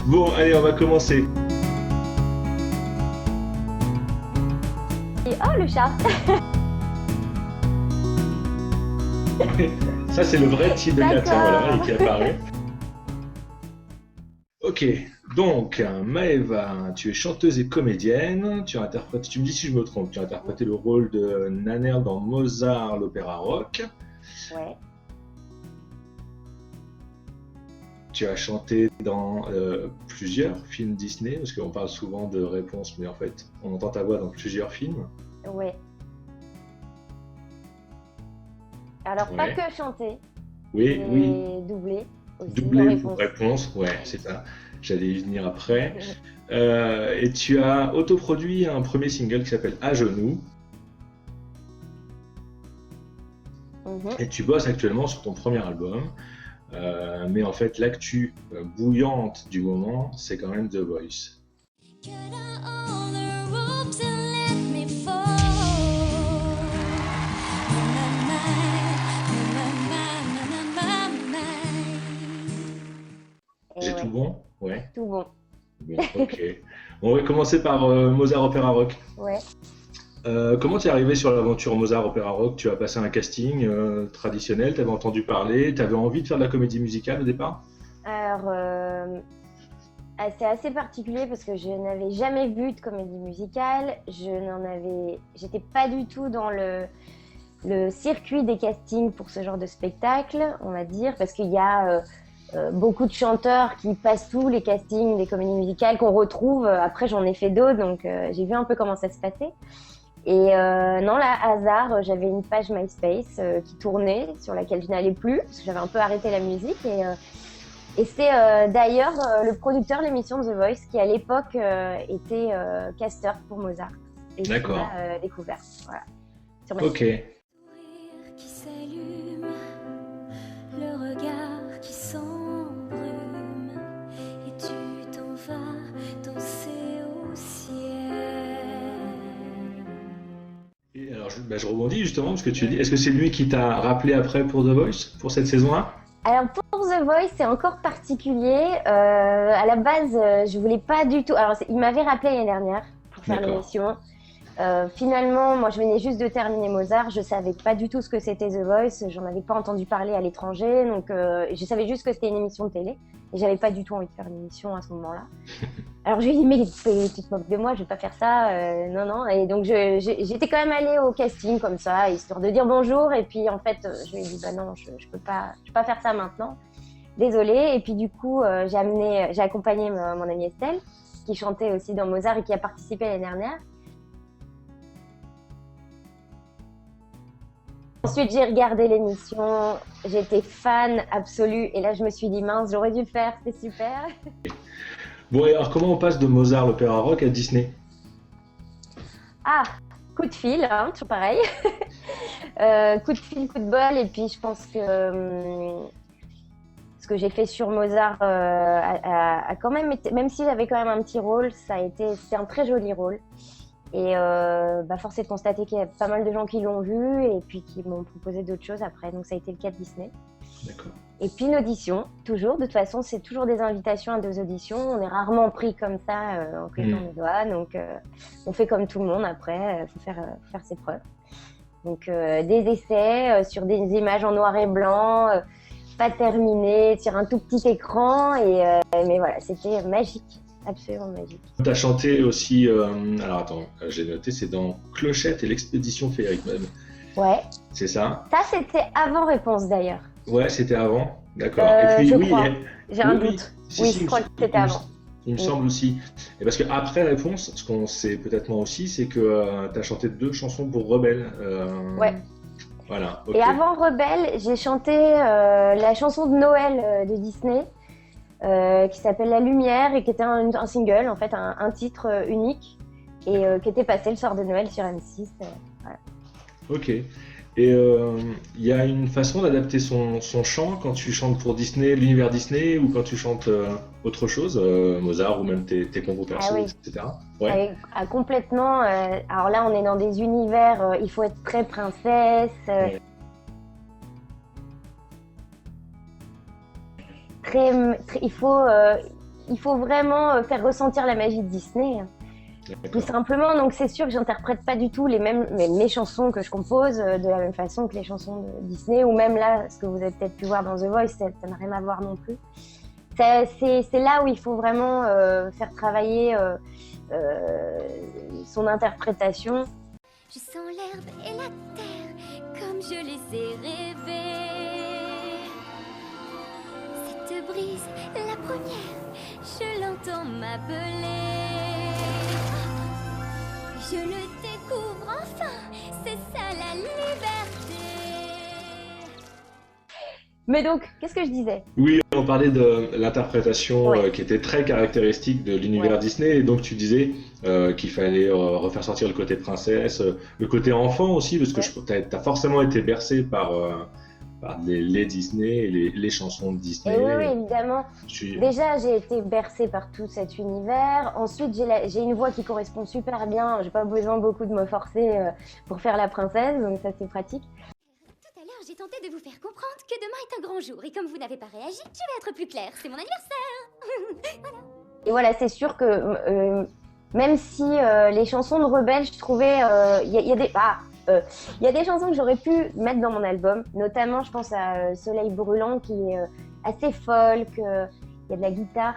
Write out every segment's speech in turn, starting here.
Bon, allez, on va commencer. Et oh, le chat! Ça, c'est le vrai type de Katia, voilà, et D'accord. qui apparaît. Ok, donc Maëva, tu es chanteuse et comédienne. Tu as interprété, tu me dis si je me trompe, tu as interprété le rôle de Nannerl dans Mozart, l'opéra rock. Ouais. Tu as chanté dans plusieurs films Disney, parce qu'on parle souvent de réponses, mais en fait, on entend ta voix dans plusieurs films. Ouais. Alors, pas Ouais. que chanter, Oui, oui. j'ai doublé aussi dans Doublé pour Réponse. réponse, ouais, c'est ça. J'allais y venir après. Et tu as autoproduit un premier single qui s'appelle À genoux. Mhm. Et tu bosses actuellement sur ton premier album. Mais en fait, l'actu bouillante du moment, c'est quand même The Voice. Cut out all the ropes and let me fall. In my mind. Et J'ai tout ouais, bon? Ouais. tout bon. Bon, ok. On va commencer par Mozart Opera Rock. Ouais. Comment tu es arrivé sur l'aventure Mozart Opera Rock? Tu as passé un casting traditionnel, tu avais entendu parler, tu avais envie de faire de la comédie musicale au départ? Alors, c'est assez particulier parce que je n'avais jamais vu de comédie musicale. J'étais pas du tout dans le circuit des castings pour ce genre de spectacle, on va dire, parce qu'il y a beaucoup de chanteurs qui passent tous les castings des comédies musicales qu'on retrouve. Après, j'en ai fait d'autres, donc j'ai vu un peu comment ça se passait. Et non, là, hasard, j'avais une page MySpace qui tournait, sur laquelle je n'allais plus, parce que j'avais un peu arrêté la musique. Et c'est d'ailleurs le producteur de l'émission The Voice qui, à l'époque, était casteur pour Mozart. Et qui D'accord. m'a découvert, voilà, sur Ok. MySpace. Sourire qui s'allume, le regard qui s'embrume, et tu t'en vas danser au ciel. Et alors, je rebondis justement parce que tu dis, est-ce que c'est lui qui t'a rappelé après pour The Voice, pour cette saison-là? Alors pour The Voice, c'est encore particulier. À la base, je voulais pas du tout. Alors il m'avait rappelé l'année dernière pour faire D'accord. l'émission. Finalement, moi je venais juste de terminer Mozart, je savais pas du tout ce que c'était The Voice, j'en avais pas entendu parler à l'étranger, donc je savais juste que c'était une émission de télé et j'avais pas du tout envie de faire une émission à ce moment-là. Alors je lui ai dit mais tu te moques de moi, je vais pas faire ça, non non. Et donc j'étais quand même allée au casting comme ça, histoire de dire bonjour, et puis en fait je lui ai dit bah non, je peux pas faire ça maintenant, désolée. Et puis du coup j'ai accompagné mon amie Estelle qui chantait aussi dans Mozart et qui a participé l'année dernière. Ensuite, j'ai regardé l'émission, j'étais fan absolue et là, je me suis dit, mince, j'aurais dû le faire, c'était super. Bon, et alors comment on passe de Mozart, l'opéra rock à Disney? Ah, coup de fil, hein, toujours pareil. Coup de fil, coup de bol, et puis je pense que ce que j'ai fait sur Mozart a quand même été, même si j'avais quand même un petit rôle, c'était un très joli rôle. Et force est de constater qu'il y a pas mal de gens qui l'ont vu et puis qui m'ont proposé d'autres choses après. Donc ça a été le cas de Disney. D'accord. Et puis une audition, toujours. De toute façon, c'est toujours des invitations à des auditions. On est rarement pris comme ça en claquant les doigts. Donc on fait comme tout le monde après. Faut faire ses preuves. Donc des essais sur des images en noir et blanc, pas terminées, sur un tout petit écran. Mais voilà, c'était magique. Absolument magique. Tu as chanté aussi, alors attends, j'ai noté, c'est dans Clochette et l'expédition féerique même. Ouais. C'est ça? Ça, c'était avant Réponse d'ailleurs. Ouais, c'était avant. D'accord. Et puis Je oui, crois. J'ai un oui, doute. si, Oui, si, je crois que c'était avant. il me semble aussi. Et parce qu'après Réponse, ce qu'on sait peut-être moi aussi, c'est que tu as chanté 2 chansons pour Rebelle. Ouais. Voilà. Ok. Et avant Rebelle, j'ai chanté la chanson de Noël de Disney qui s'appelle La Lumière et qui était un single, en fait, un titre unique et qui était passé le soir de Noël sur M6. Voilà. Ok. Et il y a une façon d'adapter son chant quand tu chantes pour Disney, l'univers Disney, ou quand tu chantes autre chose, Mozart ou même tes compos perso, Ah oui. etc. Ouais. Complètement. Alors là, on est dans des univers, il faut être très princesse. Ouais. Il faut il faut vraiment faire ressentir la magie de Disney, hein, tout D'accord. simplement. Donc c'est sûr que j'interprète pas du tout mes chansons que je compose de la même façon que les chansons de Disney, ou même là, ce que vous avez peut-être pu voir dans The Voice, ça n'a rien à voir non plus. C'est là où il faut vraiment faire travailler son interprétation. Je sens l'herbe et la terre comme je les ai rêvés. Cette brise, la première, je l'entends m'appeler. Je le découvre enfin, c'est ça la liberté. Mais donc, qu'est-ce que je disais? Oui, on parlait de l'interprétation Ouais. qui était très caractéristique de l'univers Ouais. Disney, et donc tu disais qu'il fallait refaire sortir le côté princesse, le côté enfant aussi, parce que Ouais. t'as forcément été bercé par les Disney, et les chansons de Disney. Et oui, évidemment. Tu- Déjà, j'ai été bercée par tout cet univers. Ensuite, j'ai une voix qui correspond super bien. J'ai pas besoin beaucoup de me forcer pour faire la princesse, donc ça c'est pratique. Tout à l'heure, j'ai tenté de vous faire comprendre que demain est un grand jour. Et comme vous n'avez pas réagi, je vais être plus claire. C'est mon anniversaire. Et voilà, c'est sûr que même si les chansons de Rebelle, je trouvais, il y a des chansons que j'aurais pu mettre dans mon album. Notamment, je pense à Soleil brûlant, qui est assez folk. Il y a de la guitare.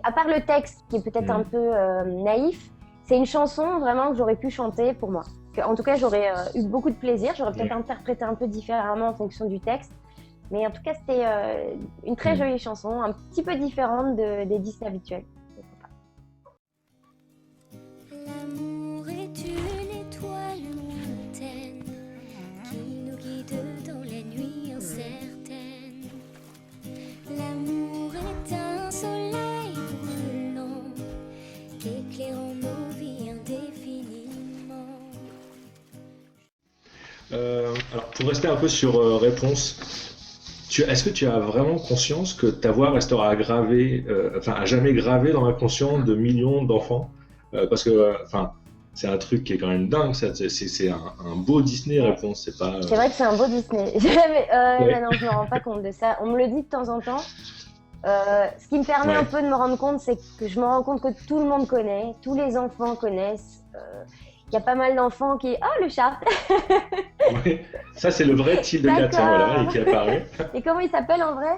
À part le texte, qui est peut-être un peu naïf, c'est une chanson vraiment que j'aurais pu chanter pour moi. En tout cas, j'aurais eu beaucoup de plaisir. J'aurais peut-être interprété un peu différemment en fonction du texte. Mais en tout cas, c'était une très jolie chanson, un petit peu différente des Disney habituels. L'amour est une étoile lointaine qui nous guide dans les nuits incertaines. L'amour est un soleil brûlant éclairant nos vies indéfiniment. Alors, pour rester un peu sur Réponse, est-ce que tu as vraiment conscience que ta voix restera gravée, à jamais gravée dans l'inconscient de millions d'enfants? Parce que, c'est un truc qui est quand même dingue, ça. C'est un beau Disney, Réponse. C'est pas. C'est vrai que c'est un beau Disney. Mais non, je me rends pas compte de ça. On me le dit de temps en temps. Ce qui me permet un peu de me rendre compte, c'est que je me rends compte que tout le monde connaît, tous les enfants connaissent. Il y a pas mal d'enfants qui... Oh, le chat. Ouais. Ça, c'est le vrai Till de D'accord. Gatien, voilà, et qui apparaît. Et comment il s'appelle en vrai?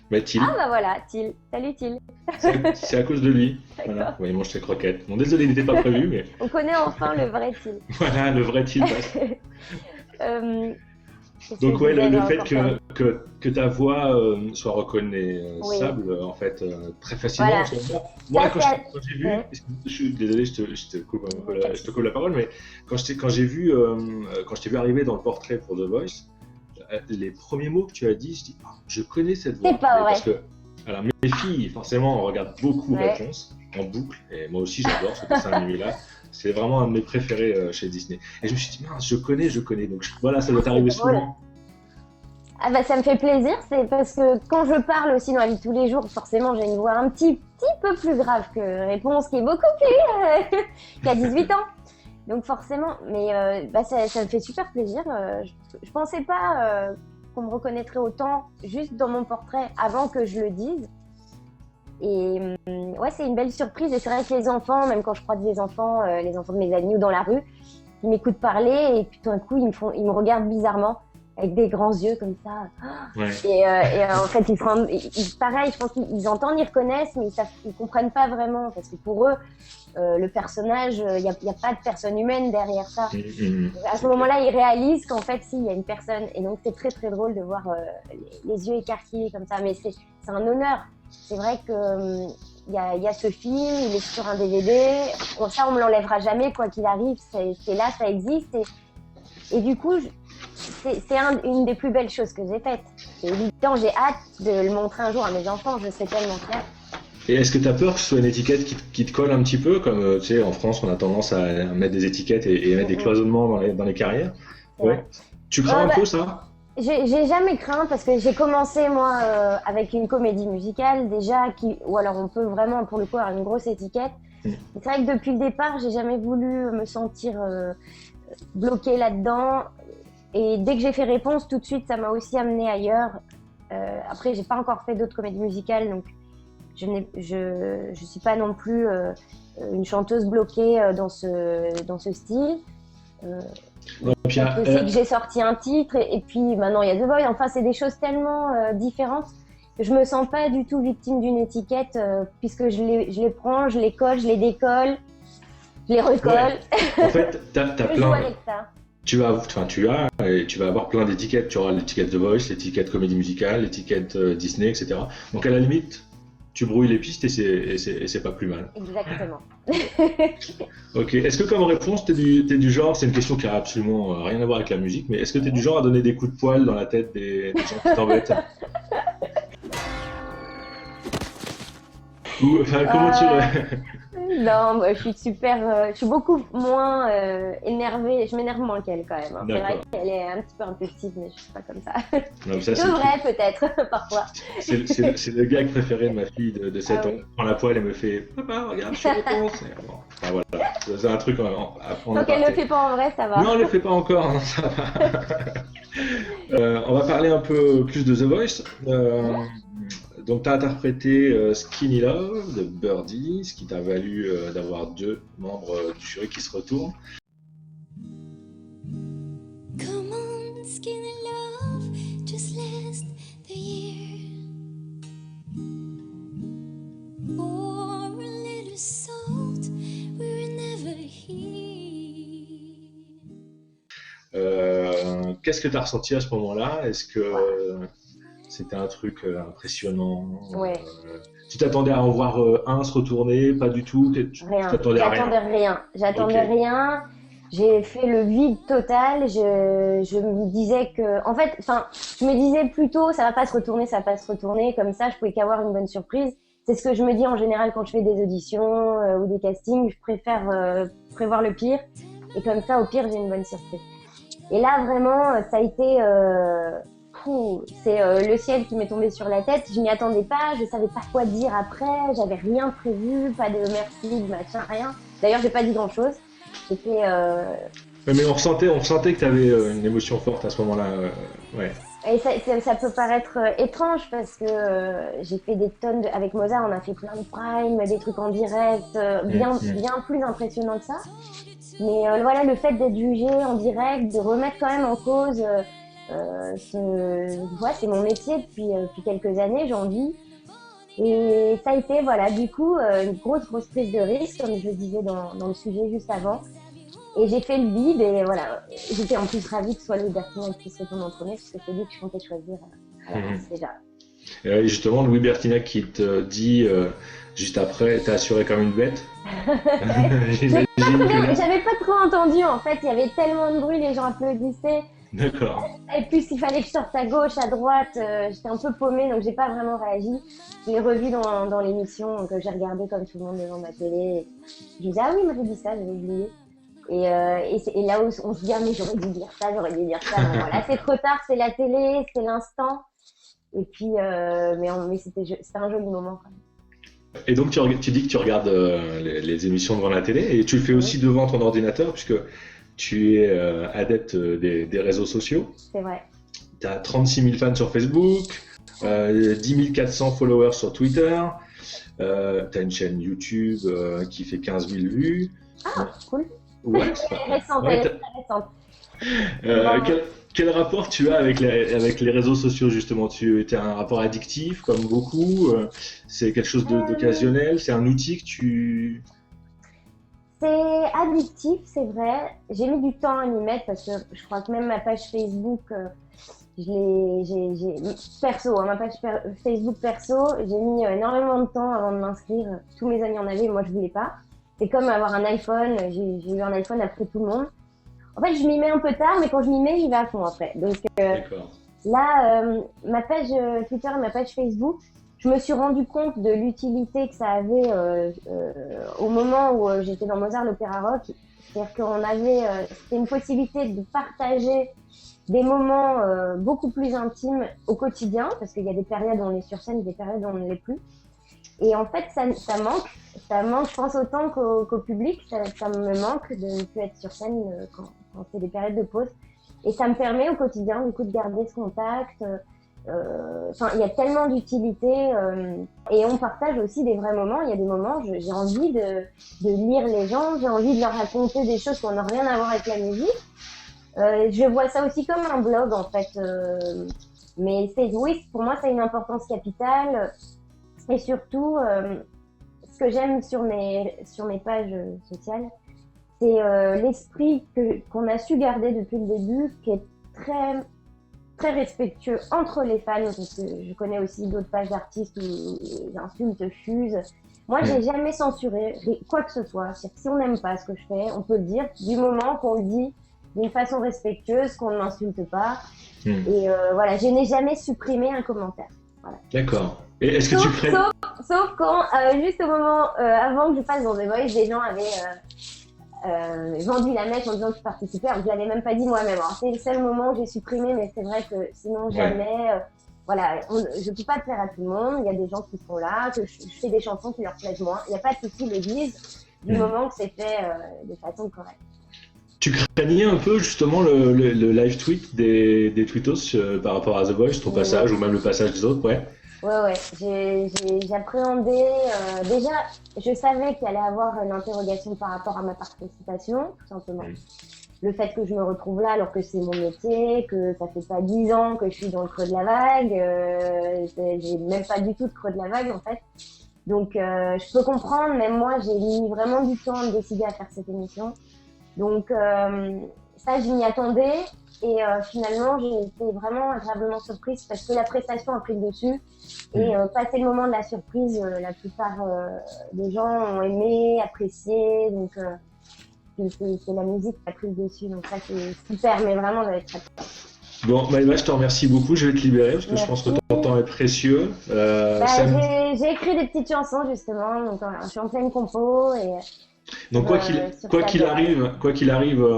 Mais Till, Ah bah voilà, Till. Salut Till. c'est à cause de lui. Voilà. D'accord. Ouais, il mange ses croquettes. Bon, désolé, il n'était pas prévu, mais On connaît enfin le vrai Till. voilà, le vrai Till passe. Qu'est-ce Donc que ouais, je disais le là fait encore que ta voix soit reconnaissable, en fait, très facilement. Voilà. Parce que moi, Ça, quand c'est- j'ai vu, Ouais. je suis désolé, je te coupe un peu je te coupe la parole, mais quand j'ai vu, quand je t'ai vu arriver dans le portrait pour The Voice, les premiers mots que tu as dit, je dis, ah, je connais cette voix. C'est pas Mais vrai. parce que, alors, mes filles, forcément, regardent beaucoup Ouais. Réponse en boucle, et moi aussi, j'adore ce dessin animé-là. C'est vraiment un de mes préférés chez Disney. Et je me suis dit, mince, je connais. Donc voilà, ça doit t'arriver C'est drôle. souvent. Ah bah ça me fait plaisir, c'est parce que quand je parle aussi dans la vie de tous les jours, forcément j'ai une voix un petit peu plus grave que Réponse, qui est beaucoup plus... qui a 18 ans. Donc forcément, mais ça me fait super plaisir. Je pensais pas qu'on me reconnaîtrait autant juste dans mon portrait avant que je le dise. Et ouais, c'est une belle surprise. Et c'est vrai que les enfants, même quand je croise des enfants, les enfants de mes amis ou dans la rue, ils m'écoutent parler et puis tout d'un coup, ils me regardent bizarrement avec des grands yeux comme ça. Ouais. Et en fait, pareil, je pense qu'ils entendent, ils reconnaissent, mais ils comprennent pas vraiment parce que pour eux, le personnage, il y a pas de personne humaine derrière ça. À ce moment-là, ils réalisent qu'en fait, si, il y a une personne. Et donc, c'est très très drôle de voir les yeux écarquillés comme ça. Mais c'est un honneur. C'est vrai que il y a ce film, il est sur un DVD. Ça, on me l'enlèvera jamais, quoi qu'il arrive. C'est là, ça existe. Et du coup, c'est une des plus belles choses que j'ai faites. C'est évident, j'ai hâte de le montrer un jour à mes enfants. Je serai tellement fière. Et est-ce que tu as peur que ce soit une étiquette qui te colle un petit peu, comme tu sais, en France, on a tendance à mettre des étiquettes et mettre des cloisonnements dans les carrières? Ouais. Tu crains un peu ça? J'ai jamais craint parce que j'ai commencé moi avec une comédie musicale déjà, ou alors on peut vraiment pour le coup avoir une grosse étiquette. C'est vrai que depuis le départ, j'ai jamais voulu me sentir bloquée là-dedans. Et dès que j'ai fait Réponse, tout de suite, ça m'a aussi amenée ailleurs. Après, j'ai pas encore fait d'autres comédies musicales, donc je suis pas non plus une chanteuse bloquée dans ce style. Ouais, puis, Donc, aussi que j'ai sorti un titre et puis maintenant il y a The Voice. Enfin, c'est des choses tellement différentes que je me sens pas du tout victime d'une étiquette puisque je les prends, je les colle, je les décolle, je les recolle. Ouais. En fait, t'as Je joue plein. avec ça. Tu vas avoir plein d'étiquettes. Tu auras l'étiquette The Voice, l'étiquette comédie musicale, l'étiquette Disney, etc. Donc à la limite, tu brouilles les pistes et c'est pas plus mal. Exactement. Ok. Est-ce que comme réponse, t'es du genre, c'est une question qui a absolument rien à voir avec la musique, mais est-ce que t'es du genre à donner des coups de poing dans la tête des gens qui t'embêtent? Ou, enfin, comment Non, moi, je suis beaucoup moins énervée. Je m'énerve moins qu'elle quand même. Hein. C'est vrai D'accord. qu'elle est un petit peu impulsive, mais je suis pas comme ça. Non, mais ça, Je devrais peut-être parfois. c'est le gag préféré de ma fille de 7 Ah ans. oui. Elle prend la poêle et me fait Papa, regarde, je réponse. Bon, enfin, voilà. C'est un truc en Donc elle aparté. le fait pas en vrai, ça va. Non, elle le fait pas encore, non, ça va. On va parler un peu plus de The Voice. Donc, tu as interprété Skinny Love de Birdie, ce qui t'a valu d'avoir 2 membres du jury qui se retournent. Come on, skinny love, just last the year. For a little salt, we were never here. Qu'est-ce que tu as ressenti à ce moment-là? Est-ce que c'était un truc impressionnant? Ouais. Tu t'attendais à en voir un se retourner? Pas du tout? Tu Rien. t'attendais à rien? J'attendais Ok. rien. J'ai fait le vide total. Je me disais que, en fait, je me disais plutôt, ça va pas se retourner, ça va pas se retourner. Comme ça, je pouvais qu'avoir une bonne surprise. C'est ce que je me dis en général quand je fais des auditions ou des castings. Je préfère prévoir le pire. Et comme ça, au pire, j'ai une bonne surprise. Et là, vraiment, ça a été... c'est le ciel qui m'est tombé sur la tête. Je m'y attendais pas, je savais pas quoi dire après, j'avais rien prévu, pas de merci, de machin, rien. D'ailleurs, j'ai pas dit grand chose. J'étais. Ouais, mais on ressentait que tu avais une émotion forte à ce moment-là. Ouais. Et ça peut paraître étrange parce que j'ai fait des tonnes avec Mozart, on a fait plein de prime, des trucs en direct, bien plus impressionnant que ça. Mais voilà, le fait d'être jugé en direct, de remettre quand même en cause. C'est mon métier depuis quelques années, j'en vis. Et ça a été, voilà, du coup, une grosse prise de risque, comme je le disais dans le sujet juste avant. Et j'ai fait le vide et voilà, j'étais en plus ravie que ce soit Louis Bertignac qui se retourne en premier, parce que c'est lui que je comptais choisir à l'avance déjà. Et justement, Louis Bertignac qui te dit juste après, t'as assuré comme une bête. J'imagine que là... J'avais pas trop entendu en fait, il y avait tellement de bruit, les gens applaudissaient. D'accord. Et puis il fallait que je sorte à gauche, à droite, j'étais un peu paumée donc j'ai pas vraiment réagi. Je l'ai revu dans l'émission que j'ai regardé comme tout le monde devant ma télé. Je me disais ah oui, moi j'ai dit ça, j'avais oublié. Et là où on se dit ah mais j'aurais dû dire ça. Bon, voilà, c'est trop tard, c'est la télé, c'est l'instant. Et puis mais c'était un joli moment quand même. Et donc tu dis que tu regardes les émissions devant la télé et tu le fais aussi devant ton ordinateur puisque tu es adepte des réseaux sociaux. C'est vrai. Tu as 36 000 fans sur Facebook, 10 400 followers sur Twitter, tu as une chaîne YouTube qui fait 15 000 vues. Ah, cool. Ouais, c'est pas Récente, ouais, très récente. quel rapport tu as avec les réseaux sociaux justement? Tu as un rapport addictif comme beaucoup? C'est quelque chose d'occasionnel? C'est un outil que tu... C'est addictif, c'est vrai. J'ai mis du temps à m'y mettre parce que je crois que même ma page Facebook, perso, ma page Facebook perso, j'ai mis énormément de temps avant de m'inscrire. Tous mes amis en avaient, moi je voulais pas. C'est comme avoir un iPhone, j'ai eu un iPhone après tout le monde. En fait, je m'y mets un peu tard, mais quand je m'y mets, j'y vais à fond après. Donc là, ma page Twitter et ma page Facebook, je me suis rendu compte de l'utilité que ça avait au moment où j'étais dans Mozart l'Opéra Rock. C'est-à-dire qu'on avait, c'était une possibilité de partager des moments beaucoup plus intimes au quotidien, parce qu'il y a des périodes où on est sur scène, des périodes où on ne l'est plus. Et en fait, ça manque, je pense autant qu'au public, ça me manque de ne plus être sur scène quand c'est des périodes de pause. Et ça me permet au quotidien, du coup, de garder ce contact, Enfin, il y a tellement d'utilité et on partage aussi des vrais moments. Il y a des moments, j'ai envie de lire les gens, j'ai envie de leur raconter des choses qui n'ont rien à voir avec la musique. Je vois ça aussi comme un blog en fait. Mais oui, pour moi, ça a une importance capitale. Et surtout, ce que j'aime sur mes pages sociales, c'est l'esprit qu'on a su garder depuis le début, qui est très, très respectueux entre les fans, parce que je connais aussi d'autres pages d'artistes où les insultes fusent. Moi, j'ai jamais censuré quoi que ce soit. C'est-à-dire que si on n'aime pas ce que je fais, on peut le dire du moment qu'on le dit d'une façon respectueuse, qu'on ne m'insulte pas. Et voilà, je n'ai jamais supprimé un commentaire. Voilà. D'accord. Et est-ce que tu ferais... Sauf quand, juste au moment avant que je passe dans The Voice, des gens avaient vendu la mèche en disant que je participais, alors que je l'avais même pas dit moi-même. Alors c'est le seul moment où j'ai supprimé, mais c'est vrai que sinon jamais. Voilà, je peux pas plaire à tout le monde. Il y a des gens qui sont là, que je fais des chansons qui leur plaisent moins. Il n'y a pas de souci, l'église, du moment que c'est fait de façon correcte. Tu craignais un peu justement le live tweet des tweetos par rapport à The Voice, ton passage, ou même le passage des autres, ouais. Ouais, j'appréhendais. Déjà, je savais qu'il allait avoir une interrogation par rapport à ma participation, tout simplement. Le fait que je me retrouve là alors que c'est mon métier, que ça fait pas 10 ans que je suis dans le creux de la vague, j'ai même pas du tout de creux de la vague en fait. Donc je peux comprendre, même moi j'ai mis vraiment du temps à me décider à faire cette émission. Donc ça, je m'y attendais et finalement, j'ai été vraiment agréablement surprise parce que la prestation a pris le dessus et passé le moment de la surprise, la plupart des gens ont aimé, apprécié, donc c'est la musique qui a pris le dessus, donc ça c'est super, mais vraiment on va être très content. Bon, Maëva, je te remercie beaucoup, je vais te libérer parce que je pense que ton temps est précieux. J'ai écrit des petites chansons justement, donc je suis en pleine compo et... Donc quoi qu'il arrive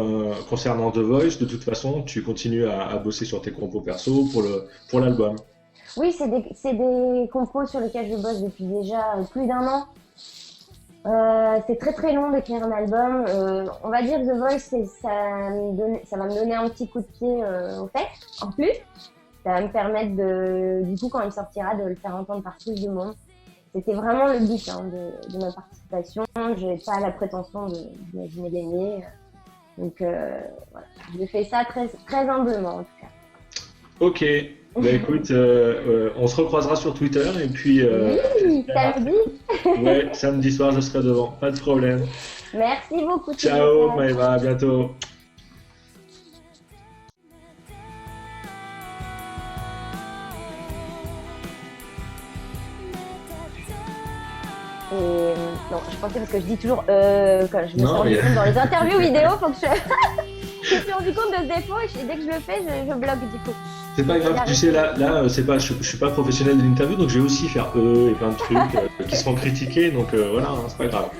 concernant The Voice, de toute façon, tu continues à bosser sur tes compos perso pour l'album. Oui, c'est des compos sur lesquels je bosse depuis déjà plus d'1 an. C'est très très long d'écrire un album. On va dire que The Voice, ça va me donner un petit coup de pied aux fesses en plus. Ça va me permettre du coup quand il sortira de le faire entendre par plus de monde. C'était vraiment le but de ma participation. Je n'ai pas la prétention d'imaginer gagner. Donc voilà, je fais ça très, très humblement en tout cas. Ok, bah écoute, on se recroisera sur Twitter et puis... oui, samedi. Ouais, samedi soir je serai devant, pas de problème. Merci beaucoup. Ciao Maëva, à bientôt. Et non, je pensais parce que je dis toujours quand je me suis rendu compte dans les interviews vidéo, faut que je me suis rendu compte de ce défaut et dès que je le fais, je bloque du coup. C'est pas grave, tu sais, là c'est pas, je suis pas professionnel de l'interview, donc je vais aussi faire et plein de trucs qui seront critiqués, donc voilà, hein, c'est pas grave.